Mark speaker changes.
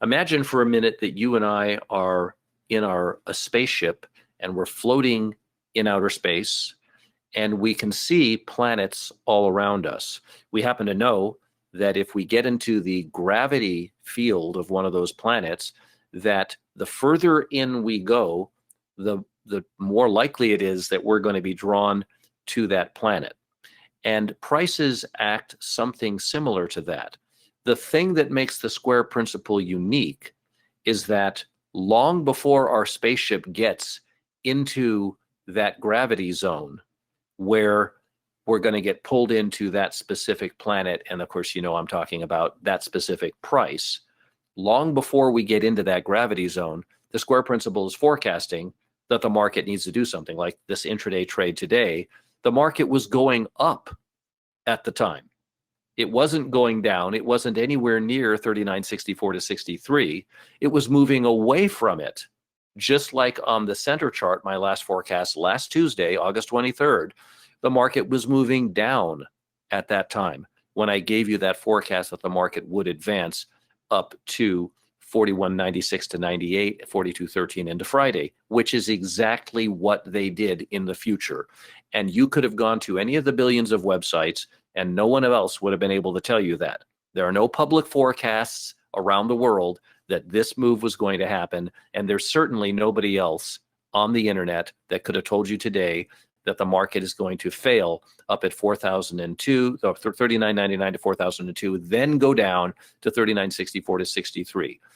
Speaker 1: Imagine for a minute that you and I are in a spaceship and we're floating in outer space and we can see planets all around us. We happen to know that if we get into the gravity field of one of those planets, that the further in we go, the more likely it is that we're going to be drawn to that planet. And prices act something similar to that. The thing that makes the square principle unique is that long before our spaceship gets into that gravity zone where we're going to get pulled into that specific planet, and of course, I'm talking about that specific price, long before we get into that gravity zone, the square principle is forecasting that the market needs to do something. Like this intraday trade today, the market was going up at the time. It wasn't going down. It wasn't anywhere near 39.64 to 63. It was moving away from it. Just like on the center chart, my last forecast last Tuesday, August 23rd, the market was moving down at that time when I gave you that forecast that the market would advance up to 41.96 to 98, 42.13 into Friday, which is exactly what they did in the future. And you could have gone to any of the billions of websites and no one else would have been able to tell you that. There are no public forecasts around the world that this move was going to happen. And there's certainly nobody else on the internet that could have told you today that the market is going to fail up at 4,002, 39.99 to 4,002, then go down to 39.64 to 63.